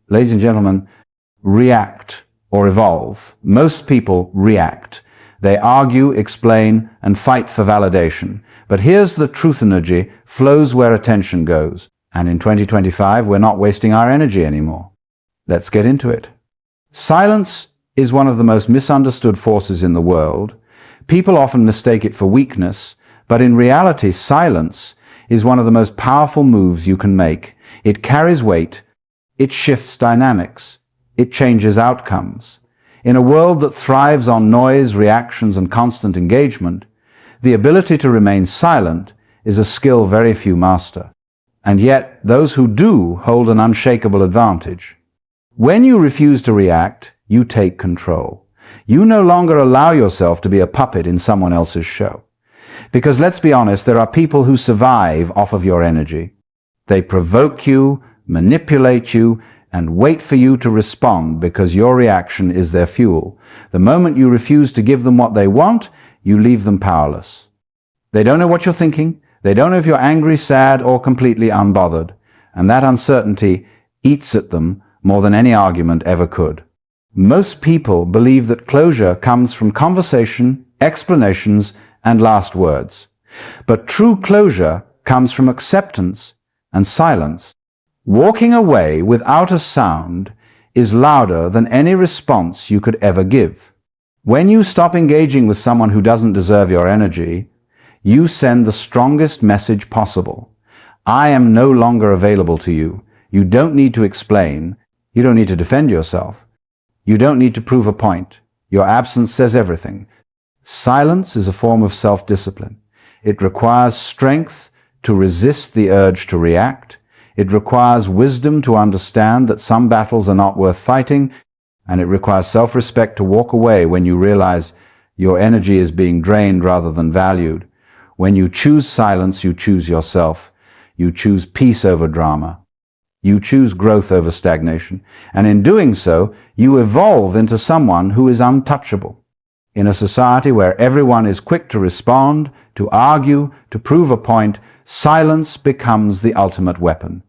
ladies and gentlemen, react or evolve. Most people react. They argue, explain, and fight for validation. But here's the truth: energy flows where attention goes. And in 2025, we're not wasting our energy anymore. Let's get into it. Silence is one of the most misunderstood forces in the world. People often mistake it for weakness, but in reality, silence is one of the most powerful moves you can make. It carries weight, it shifts dynamics, it changes outcomes. In a world that thrives on noise, reactions, and constant engagement, the ability to remain silent is a skill very few master. And yet, those who do hold an unshakable advantage. When you refuse to react, you take control. You no longer allow yourself to be a puppet in someone else's show. Because let's be honest, there are people who survive off of your energy. They provoke you, manipulate you, and wait for you to respond because your reaction is their fuel. The moment you refuse to give them what they want, you leave them powerless. They don't know what you're thinking. They don't know if you're angry, sad, or completely unbothered. And that uncertainty eats at them more than any argument ever could. Most people believe that closure comes from conversation, explanations, and last words. But true closure comes from acceptance and silence. Walking away without a sound is louder than any response you could ever give. When you stop engaging with someone who doesn't deserve your energy, you send the strongest message possible. I am no longer available to you. You don't need to explain. You don't need to defend yourself. You don't need to prove a point. Your absence says everything. Silence is a form of self-discipline. It requires strength to resist the urge to react. It requires wisdom to understand that some battles are not worth fighting, and it requires self-respect to walk away when you realize your energy is being drained rather than valued. When you choose silence, you choose yourself. You choose peace over drama. You choose growth over stagnation. And in doing so, you evolve into someone who is untouchable. In a society where everyone is quick to respond, to argue, to prove a point, silence becomes the ultimate weapon.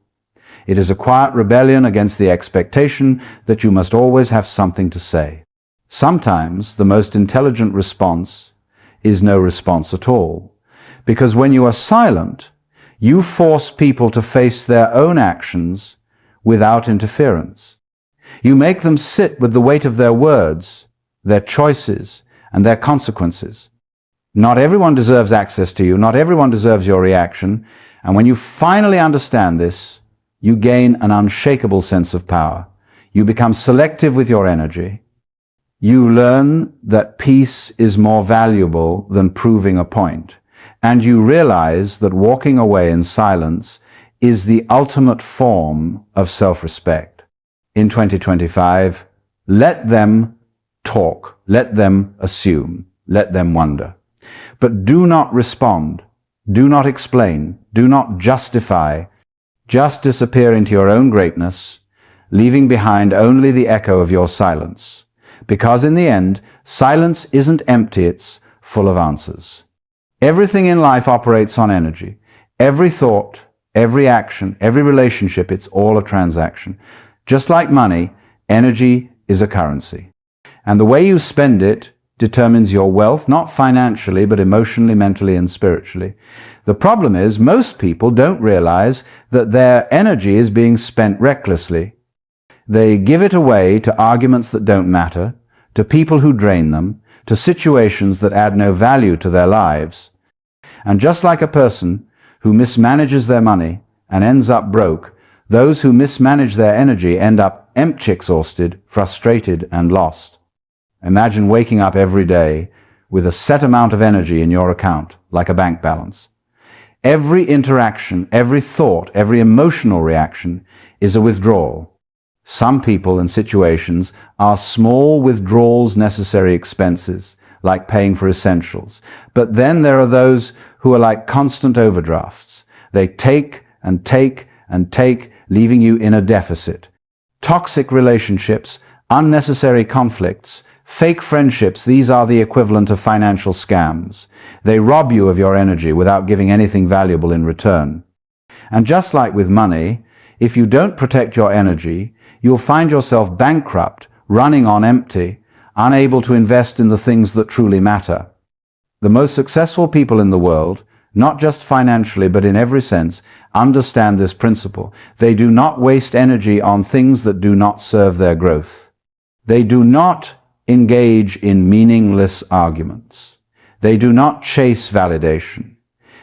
It is a quiet rebellion against the expectation that you must always have something to say. Sometimes the most intelligent response is no response at all. Because when you are silent, you force people to face their own actions without interference. You make them sit with the weight of their words, their choices, and their consequences. Not everyone deserves access to you. Not everyone deserves your reaction. And when you finally understand this, you gain an unshakable sense of power. You become selective with your energy. You learn that peace is more valuable than proving a point. And you realize that walking away in silence is the ultimate form of self-respect. In 2025, let them talk, let them assume, let them wonder. But do not respond, do not explain, do not justify. Just disappear into your own greatness, leaving behind only the echo of your silence. Because in the end, silence isn't empty, it's full of answers. Everything in life operates on energy. Every thought, every action, every relationship, it's all a transaction. Just like money, energy is a currency. And the way you spend it determines your wealth, not financially, but emotionally, mentally, and spiritually. The problem is, most people don't realize that their energy is being spent recklessly. They give it away to arguments that don't matter, to people who drain them, to situations that add no value to their lives. And just like a person who mismanages their money and ends up broke, those who mismanage their energy end up empty, exhausted, frustrated, and lost. Imagine waking up every day with a set amount of energy in your account, like a bank balance. Every interaction, every thought, every emotional reaction is a withdrawal. Some people and situations are small withdrawals, necessary expenses, like paying for essentials. But then there are those who are like constant overdrafts. They take and take and take, leaving you in a deficit. Toxic relationships, unnecessary conflicts, fake friendships, these are the equivalent of financial scams. They rob you of your energy without giving anything valuable in return. And just like with money, If you don't protect your energy, you'll find yourself bankrupt, running on empty, unable to invest in the things that truly matter. The most successful people in the world, not just financially but in every sense, understand this principle. They do not waste energy on things that do not serve their growth. They do not engage in meaningless arguments. They do not chase validation.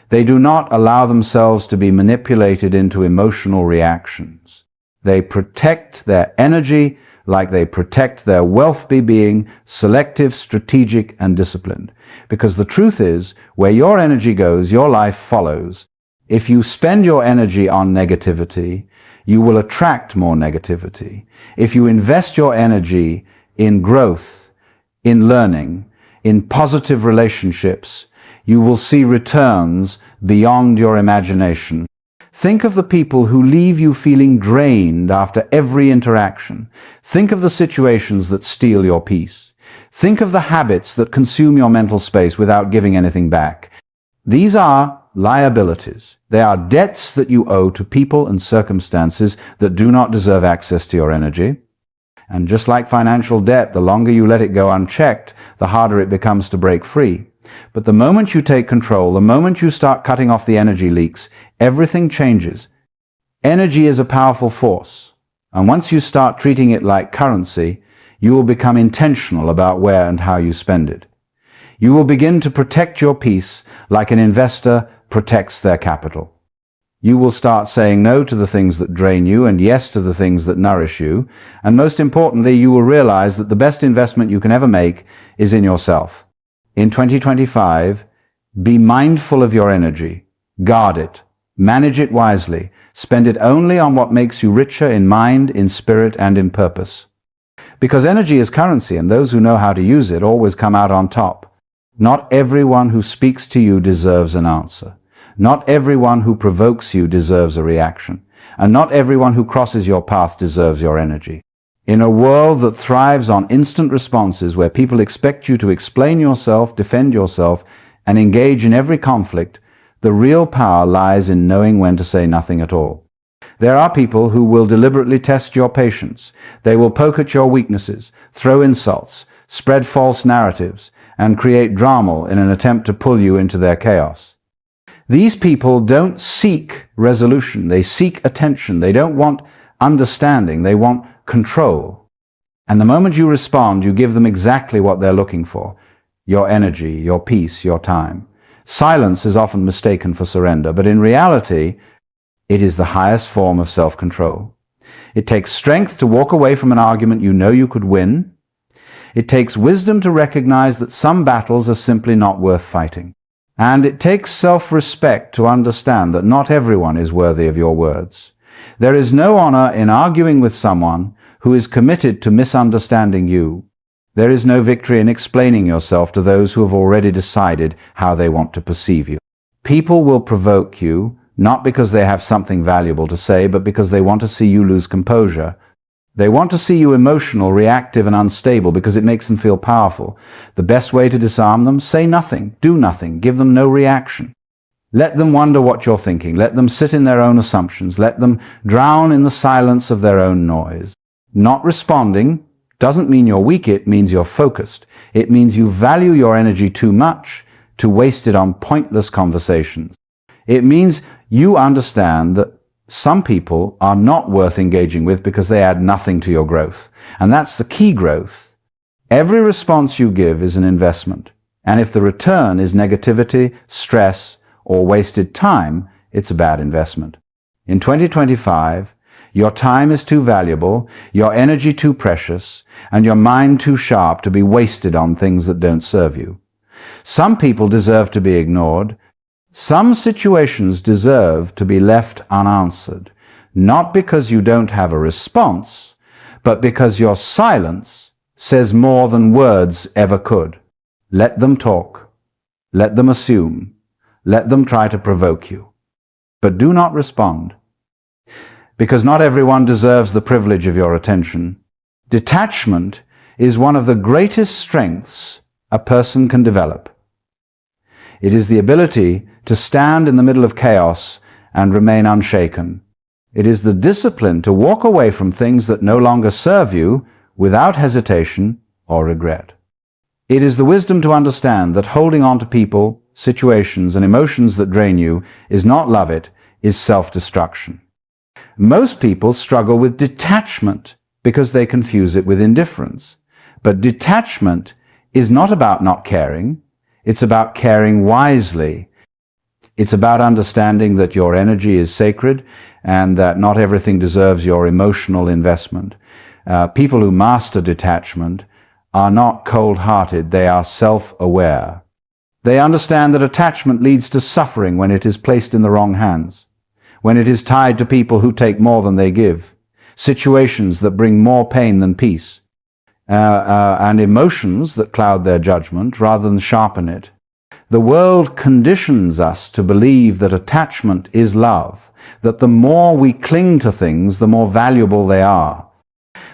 They do not allow themselves to be manipulated into emotional reactions. They protect their energy like they protect their wealth by being selective, strategic, and disciplined. Because the truth is, where your energy goes, your life follows. If you spend your energy on negativity, you will attract more negativity. If you invest your energy in growth, in learning, in positive relationships, you will see returns beyond your imagination. Think of the people who leave you feeling drained after every interaction. Think of the situations that steal your peace. Think of the habits that consume your mental space without giving anything back. These are liabilities. They are debts that you owe to people and circumstances that do not deserve access to your energy. And just like financial debt, the longer you let it go unchecked, the harder it becomes to break free. But the moment you take control, the moment you start cutting off the energy leaks, everything changes. Energy is a powerful force, and once you start treating it like currency, you will become intentional about where and how you spend it. You will begin to protect your peace like an investor protects their capital. You will start saying no to the things that drain you and yes to the things that nourish you, and most importantly, you will realize that the best investment you can ever make is in yourself. In 2025, be mindful of your energy, guard it, manage it wisely, spend it only on what makes you richer in mind, in spirit, and in purpose. Because energy is currency, and those who know how to use it always come out on top. Not everyone who speaks to you deserves an answer. Not everyone who provokes you deserves a reaction. And not everyone who crosses your path deserves your energy. In a world that thrives on instant responses, where people expect you to explain yourself, defend yourself, and engage in every conflict, the real power lies in knowing when to say nothing at all. There are people who will deliberately test your patience. They will poke at your weaknesses, throw insults, spread false narratives, and create drama in an attempt to pull you into their chaos. These people don't seek resolution. They seek attention. They don't want understanding. They want control. And the moment you respond, you give them exactly what they're looking for: your energy, your peace, your time. Silence is often mistaken for surrender, but in reality, it is the highest form of self-control. It takes strength to walk away from an argument you know you could win. It takes wisdom to recognize that some battles are simply not worth fighting. And it takes self-respect to understand that not everyone is worthy of your words. There is no honor in arguing with someone who is committed to misunderstanding you. There is no victory in explaining yourself to those who have already decided how they want to perceive you. People will provoke you, not because they have something valuable to say, but because they want to see you lose composure. They want to see you emotional, reactive, and unstable because it makes them feel powerful. The best way to disarm them: say nothing, do nothing, give them no reaction. Let them wonder what you're thinking. Let them sit in their own assumptions. Let them drown in the silence of their own noise. Not responding doesn't mean you're weak. It means you're focused. It means you value your energy too much to waste it on pointless conversations. It means you understand that some people are not worth engaging with because they add nothing to your growth. And that's the key growth. Every response you give is an investment. And if the return is negativity, stress, or wasted time, it's a bad investment. In 2025, your time is too valuable, your energy too precious, and your mind too sharp to be wasted on things that don't serve you. Some people deserve to be ignored. Some situations deserve to be left unanswered, not because you don't have a response, but because your silence says more than words ever could. Let them talk. Let them assume. Let them try to provoke you. But do not respond, because not everyone deserves the privilege of your attention. Detachment is one of the greatest strengths a person can develop. It is the ability to stand in the middle of chaos and remain unshaken. It is the discipline to walk away from things that no longer serve you without hesitation or regret. It is the wisdom to understand that holding on to people, situations, and emotions that drain you is not love, it is self-destruction. Most people struggle with detachment because they confuse it with indifference. But detachment is not about not caring. It's about caring wisely. It's about understanding that your energy is sacred and that not everything deserves your emotional investment. People who master detachment are not cold-hearted, they are self-aware. They understand that attachment leads to suffering when it is placed in the wrong hands, when it is tied to people who take more than they give, situations that bring more pain than peace, and emotions that cloud their judgment rather than sharpen it. The world conditions us to believe that attachment is love, that the more we cling to things, the more valuable they are.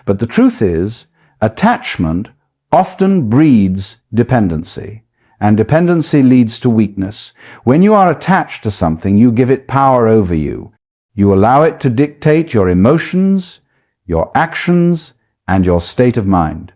But the truth is, attachment often breeds dependency, and dependency leads to weakness. When you are attached to something, you give it power over you. You allow it to dictate your emotions, your actions, and your state of mind.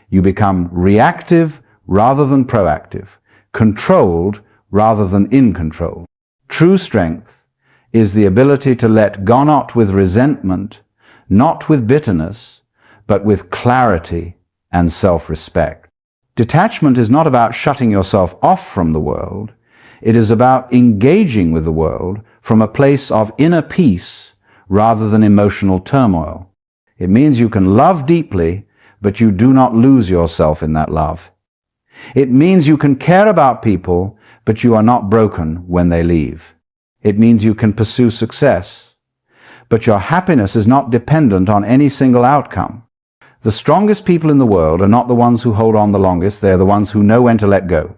You become reactive rather than proactive, controlled rather than in control. True strength is the ability to let go, not with resentment, not with bitterness, but with clarity and self-respect. Detachment is not about shutting yourself off from the world. It is about engaging with the world from a place of inner peace rather than emotional turmoil. It means you can love deeply, but you do not lose yourself in that love. It means you can care about people, but you are not broken when they leave. It means you can pursue success, but your happiness is not dependent on any single outcome. The strongest people in the world are not the ones who hold on the longest, they are the ones who know when to let go.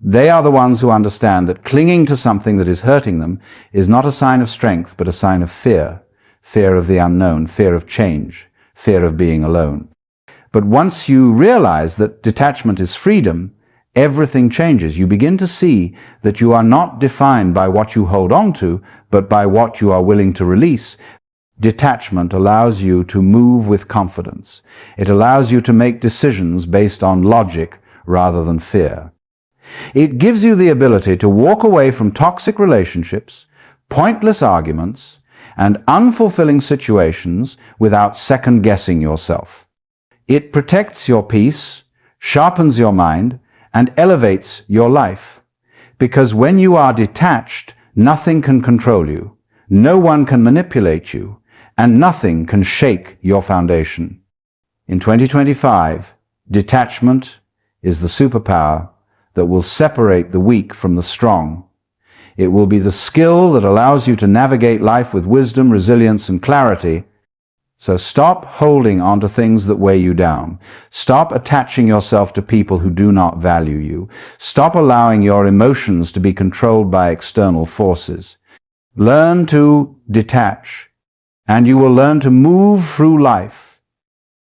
They are the ones who understand that clinging to something that is hurting them is not a sign of strength, but a sign of fear. Fear of the unknown, fear of change, fear of being alone. But once you realize that detachment is freedom, everything changes. You begin to see that you are not defined by what you hold on to, but by what you are willing to release. Detachment allows you to move with confidence. It allows you to make decisions based on logic rather than fear. It gives you the ability to walk away from toxic relationships, pointless arguments, and unfulfilling situations without second-guessing yourself. It protects your peace, sharpens your mind, and elevates your life. Because when you are detached, nothing can control you, no one can manipulate you, and nothing can shake your foundation. In 2025, detachment is the superpower that will separate the weak from the strong. It will be the skill that allows you to navigate life with wisdom, resilience, and clarity. So stop holding on to things that weigh you down. Stop attaching yourself to people who do not value you. Stop allowing your emotions to be controlled by external forces. Learn to detach, and you will learn to move through life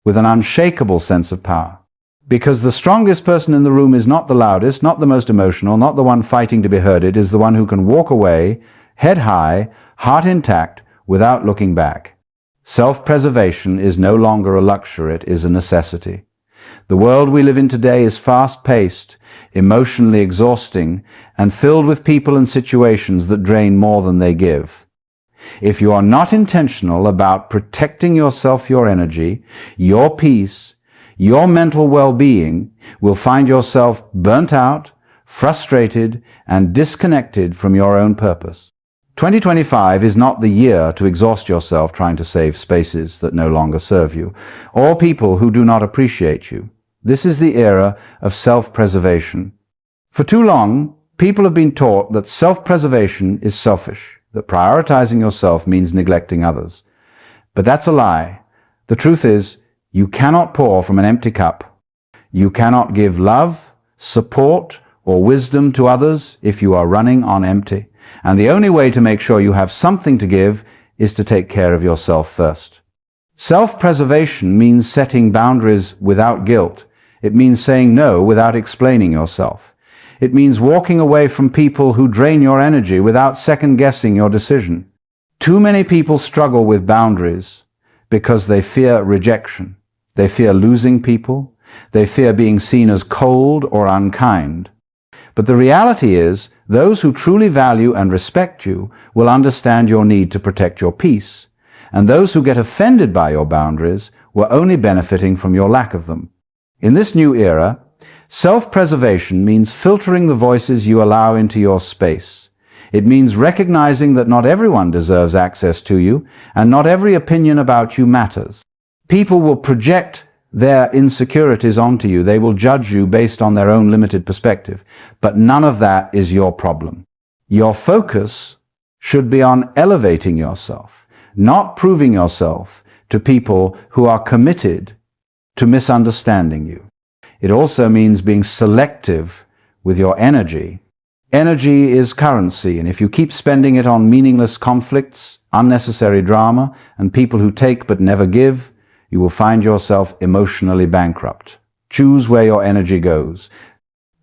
with an unshakable sense of power. Because the strongest person in the room is not the loudest, not the most emotional, not the one fighting to be heard. It is the one who can walk away, head high, heart intact, without looking back. Self-preservation is no longer a luxury, it is a necessity. The world we live in today is fast-paced, emotionally exhausting, and filled with people and situations that drain more than they give. If you are not intentional about protecting yourself, your energy, your peace, your mental well-being, will find yourself burnt out, frustrated, and disconnected from your own purpose. 2025 is not the year to exhaust yourself trying to save spaces that no longer serve you, or people who do not appreciate you. This is the era of self-preservation. For too long, people have been taught that self-preservation is selfish, that prioritizing yourself means neglecting others. But that's a lie. The truth is, you cannot pour from an empty cup. You cannot give love, support, or wisdom to others if you are running on empty. And the only way to make sure you have something to give is to take care of yourself first. Self-preservation means setting boundaries without guilt. It means saying no without explaining yourself. It means walking away from people who drain your energy without second-guessing your decision. Too many people struggle with boundaries because they fear rejection. They fear losing people. They fear being seen as cold or unkind. But the reality is, those who truly value and respect you will understand your need to protect your peace, and those who get offended by your boundaries were only benefiting from your lack of them. In this new era, self-preservation means filtering the voices you allow into your space. It means recognizing that not everyone deserves access to you, and not every opinion about you matters. People will project their insecurities onto you. They will judge you based on their own limited perspective. But none of that is your problem. Your focus should be on elevating yourself, not proving yourself to people who are committed to misunderstanding you. It also means being selective with your energy. Energy is currency, and if you keep spending it on meaningless conflicts, unnecessary drama, and people who take but never give, you will find yourself emotionally bankrupt. Choose where your energy goes.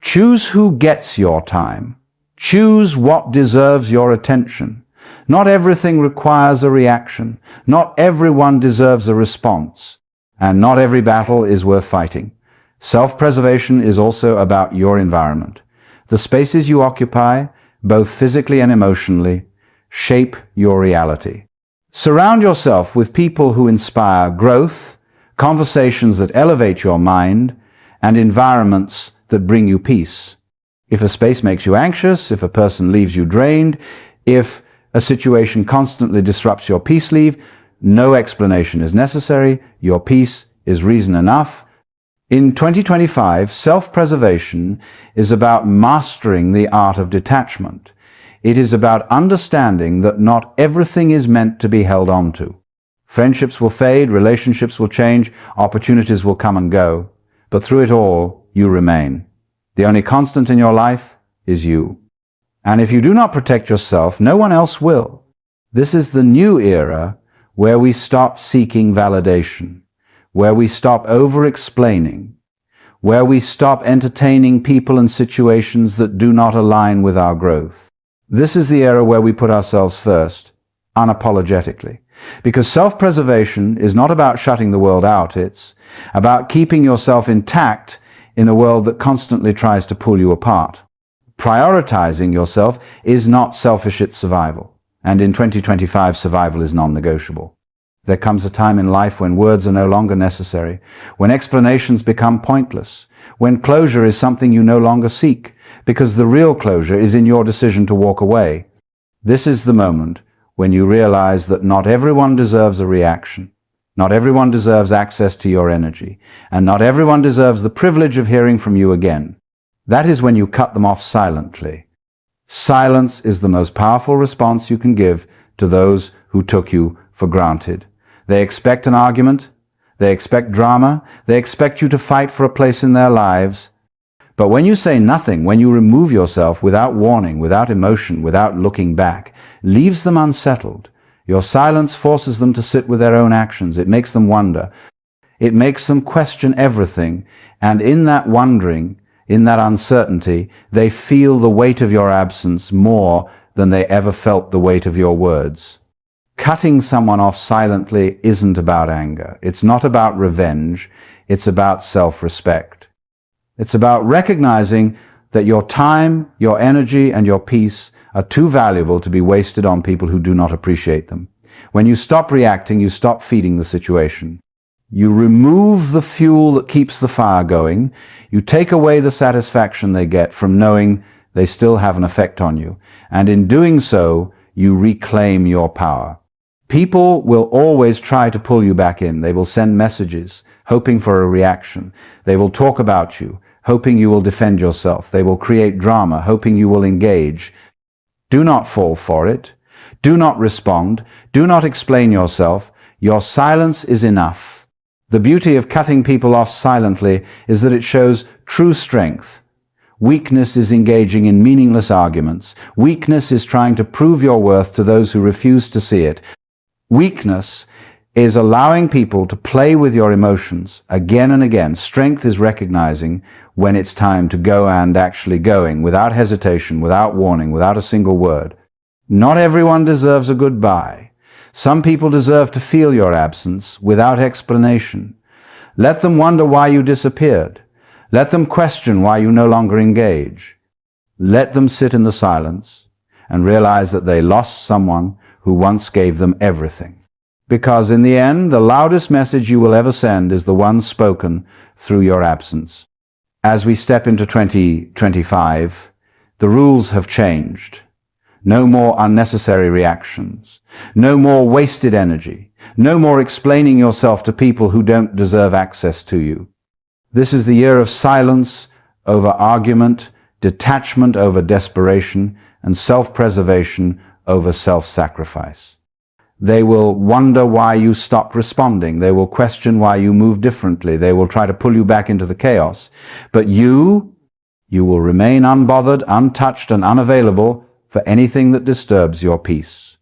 Choose who gets your time. Choose what deserves your attention. Not everything requires a reaction. Not everyone deserves a response. And not every battle is worth fighting. Self-preservation is also about your environment. The spaces you occupy, both physically and emotionally, shape your reality. Surround yourself with people who inspire growth, conversations that elevate your mind, and environments that bring you peace. If a space makes you anxious, if a person leaves you drained, if a situation constantly disrupts your peace, leave. No explanation is necessary. Your peace is reason enough. In 2025, self-preservation is about mastering the art of detachment. It is about understanding that not everything is meant to be held on to. Friendships will fade, relationships will change, opportunities will come and go. But through it all, you remain. The only constant in your life is you. And if you do not protect yourself, no one else will. This is the new era where we stop seeking validation, where we stop over-explaining, where we stop entertaining people and situations that do not align with our growth. This is the era where we put ourselves first, unapologetically. Because self-preservation is not about shutting the world out, it's about keeping yourself intact in a world that constantly tries to pull you apart. Prioritizing yourself is not selfish, it's survival. And in 2025, survival is non-negotiable. There comes a time in life when words are no longer necessary, when explanations become pointless, when closure is something you no longer seek, because the real closure is in your decision to walk away. This is the moment when you realize that not everyone deserves a reaction, not everyone deserves access to your energy, and not everyone deserves the privilege of hearing from you again. That is when you cut them off silently. Silence is the most powerful response you can give to those who took you for granted. They expect an argument, they expect drama, they expect you to fight for a place in their lives. But when you say nothing, when you remove yourself without warning, without emotion, without looking back, leaves them unsettled. Your silence forces them to sit with their own actions. It makes them wonder. It makes them question everything. And in that wondering, in that uncertainty, they feel the weight of your absence more than they ever felt the weight of your words. Cutting someone off silently isn't about anger. It's not about revenge. It's about self-respect. It's about recognizing that your time, your energy, and your peace are too valuable to be wasted on people who do not appreciate them. When you stop reacting, you stop feeding the situation. You remove the fuel that keeps the fire going. You take away the satisfaction they get from knowing they still have an effect on you. And in doing so, you reclaim your power. People will always try to pull you back in. They will send messages, hoping for a reaction. They will talk about you, hoping you will defend yourself. They will create drama, hoping you will engage. Do not fall for it. Do not respond. Do not explain yourself. Your silence is enough. The beauty of cutting people off silently is that it shows true strength. Weakness is engaging in meaningless arguments. Weakness is trying to prove your worth to those who refuse to see it. Weakness is allowing people to play with your emotions again and again. Strength is recognizing when it's time to go and actually going, without hesitation, without warning, without a single word. Not everyone deserves a goodbye. Some people deserve to feel your absence without explanation. Let them wonder why you disappeared. Let them question why you no longer engage. Let them sit in the silence and realize that they lost someone who once gave them everything. Because in the end, the loudest message you will ever send is the one spoken through your absence. As we step into 2025, the rules have changed. No more unnecessary reactions. No more wasted energy. No more explaining yourself to people who don't deserve access to you. This is the year of silence over argument, detachment over desperation, and self-preservation over self-sacrifice. They will wonder why you stopped responding. They will question why you moved differently. They will try to pull you back into the chaos. But you will remain unbothered, untouched, and unavailable for anything that disturbs your peace.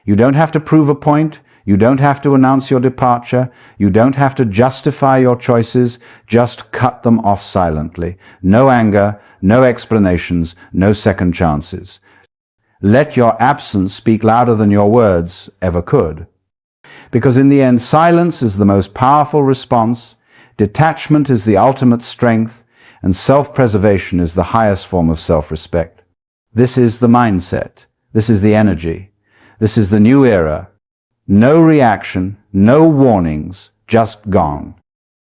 You don't have to prove a point. You don't have to announce your departure. You don't have to justify your choices. Just cut them off silently. No anger, no explanations, no second chances. Let your absence speak louder than your words ever could. Because in the end, silence is the most powerful response, detachment is the ultimate strength, and self-preservation is the highest form of self-respect. This is the mindset. This is the energy. This is the new era. No reaction, no warnings, just gone.